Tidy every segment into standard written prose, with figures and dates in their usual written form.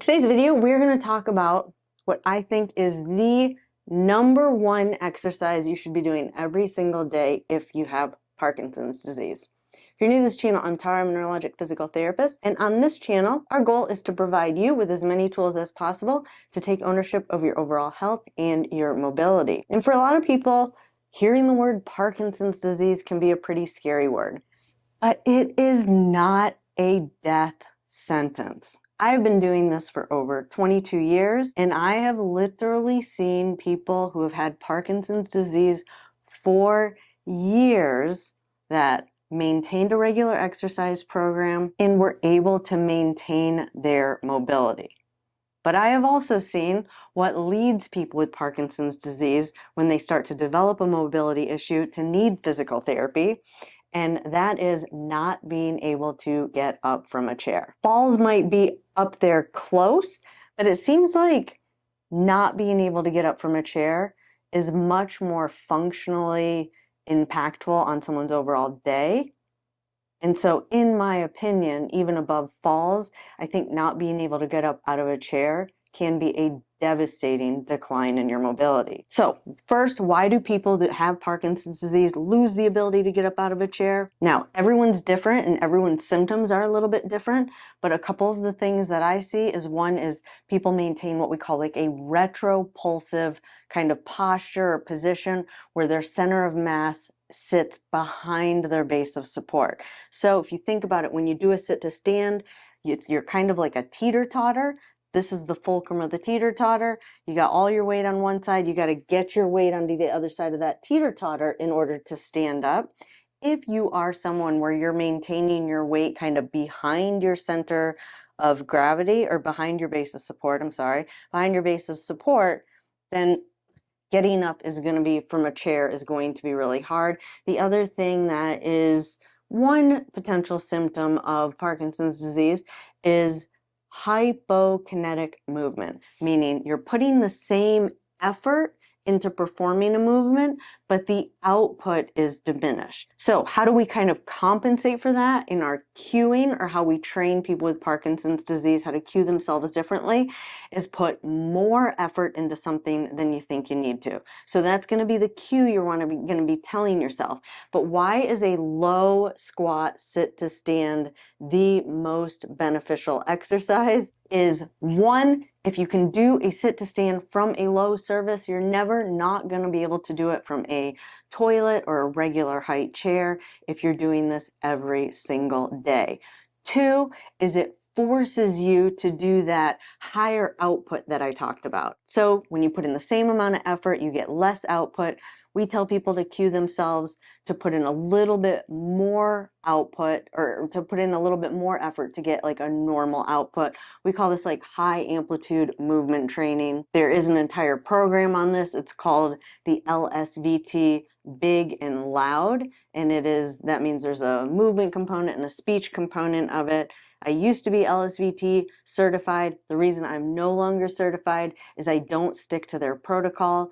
today's video, we're going to talk about what I think is the #1 exercise you should be doing every single day if you have Parkinson's disease. If you're new to this channel, I'm Tara, I'm a neurologic physical therapist, and on this channel, our goal is to provide you with as many tools as possible to take ownership of your overall health and your mobility. And for a lot of people, hearing the word Parkinson's disease can be a pretty scary word, but it is not a death sentence. I've been doing this for over 22 years, and I have literally seen people who have had Parkinson's disease for years that maintained a regular exercise program and were able to maintain their mobility. But I have also seen what leads people with Parkinson's disease when they start to develop a mobility issue to need physical therapy, and that is not being able to get up from a chair. Falls might be up there close, but it seems like not being able to get up from a chair is much more functionally impactful on someone's overall day. And so, in my opinion, even above falls, I think not being able to get up out of a chair can be a devastating decline in your mobility. So first, why do people that have Parkinson's disease lose the ability to get up out of a chair? Now, everyone's different and everyone's symptoms are a little bit different, but a couple of the things that I see is one is people maintain what we call like a retropulsive kind of posture or position where their center of mass sits behind their base of support. So if you think about it, when you do a sit to stand, you're kind of like a teeter-totter. This is the fulcrum of the teeter-totter. You got all your weight on one side. You got to get your weight onto the other side of that teeter-totter in order to stand up. If you are someone where you're maintaining your weight kind of behind your center of gravity or behind your base of support, behind your base of support, then getting up is going to be from a chair is going to be really hard. The other thing that is one potential symptom of Parkinson's disease is hypokinetic movement, meaning you're putting the same effort into performing a movement, but the output is diminished. So how do we kind of compensate for that in our cueing, or how we train people with Parkinson's disease how to cue themselves differently is put more effort into something than you think you need to. So that's going to be the cue you're going to be telling yourself. But why is a low squat sit to stand the most beneficial exercise? Is one, if you can do a sit to stand from a low surface, you're never not going to be able to do it from a toilet or a regular height chair if you're doing this every single day. Two is it forces you to do that higher output that I talked about. So when you put in the same amount of effort, you get less output. We tell people to cue themselves to put in a little bit more output, or to put in a little bit more effort to get like a normal output. We call this like high amplitude movement training. There is an entire program on this. It's called the LSVT Big and Loud, and that means there's a movement component and a speech component of it. I used to be LSVT certified. The reason I'm no longer certified is I don't stick to their protocol.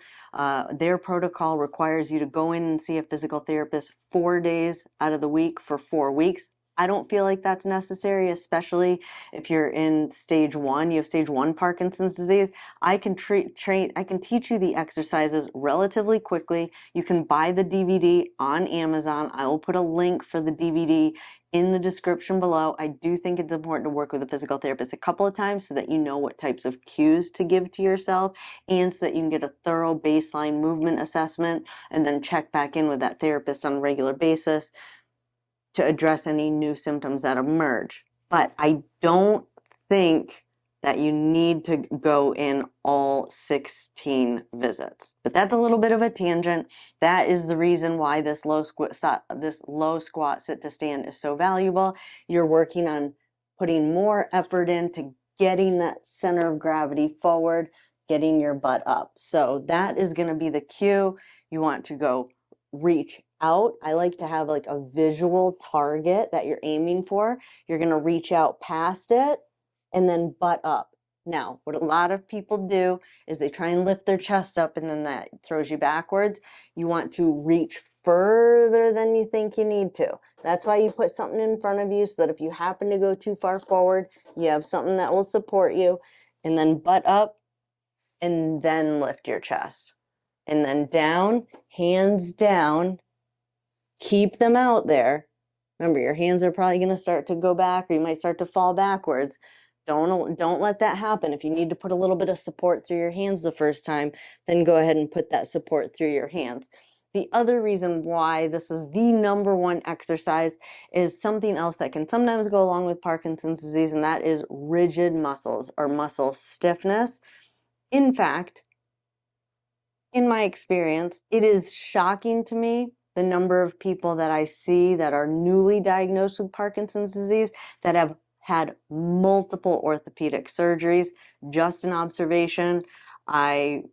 Their protocol requires you to go in and see a physical therapist 4 days out of the week for 4 weeks. I don't feel like that's necessary, especially if you're in stage 1, you have stage 1 Parkinson's disease. I can teach you the exercises relatively quickly. You can buy the DVD on Amazon. I will put a link for the DVD in the description below. I do think it's important to work with a physical therapist a couple of times so that you know what types of cues to give to yourself, and so that you can get a thorough baseline movement assessment and then check back in with that therapist on a regular basis to address any new symptoms that emerge. But I don't think that you need to go in all 16 visits. But that's a little bit of a tangent. That is the reason why this low squat sit to stand is so valuable. You're working on putting more effort into getting that center of gravity forward, getting your butt up. So that is going to be the cue. You want to go reach out. I like to have like a visual target that you're aiming for. You're going to reach out past it and then butt up. Now, what a lot of people do is they try and lift their chest up, and then that throws you backwards. You want to reach further than you think you need to. That's why you put something in front of you, so that if you happen to go too far forward, you have something that will support you. and then butt up, and then lift your chest. And then down, hands down, keep them out there. Remember, your hands are probably going to start to go back, or you might start to fall backwards. Don't let that happen. If you need to put a little bit of support through your hands the first time, then go ahead and put that support through your hands. The other reason why this is the number one exercise is something else that can sometimes go along with Parkinson's disease, and that is rigid muscles or muscle stiffness. In fact, in my experience, it is shocking to me the number of people that I see that are newly diagnosed with Parkinson's disease that have had multiple orthopedic surgeries. Just an observation. I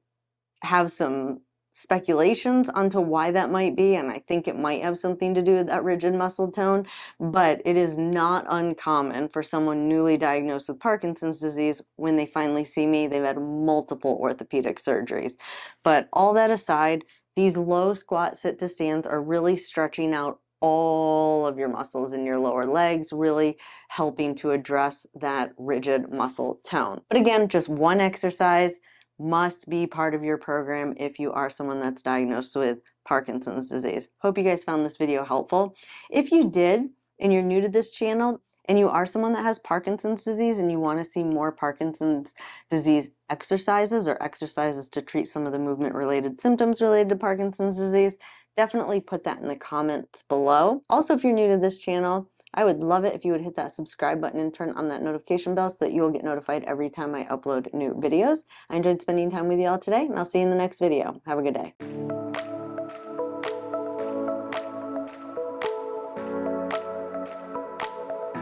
have some speculations onto why that might be, and I think it might have something to do with that rigid muscle tone, but it is not uncommon for someone newly diagnosed with Parkinson's disease, when they finally see me, they've had multiple orthopedic surgeries. But all that aside, these low squat sit to stands are really stretching out all of your muscles in your lower legs, really helping to address that rigid muscle tone. But again, just one exercise must be part of your program if you are someone that's diagnosed with Parkinson's disease. Hope you guys found this video helpful. If you did, and you're new to this channel, and you are someone that has Parkinson's disease and you want to see more Parkinson's disease exercises or exercises to treat some of the movement related symptoms related to Parkinson's disease, definitely put that in the comments below. Also, if you're new to this channel, I would love it if you would hit that subscribe button and turn on that notification bell so that you will get notified every time I upload new videos. I enjoyed spending time with you all today, and I'll see you in the next video. Have a good day.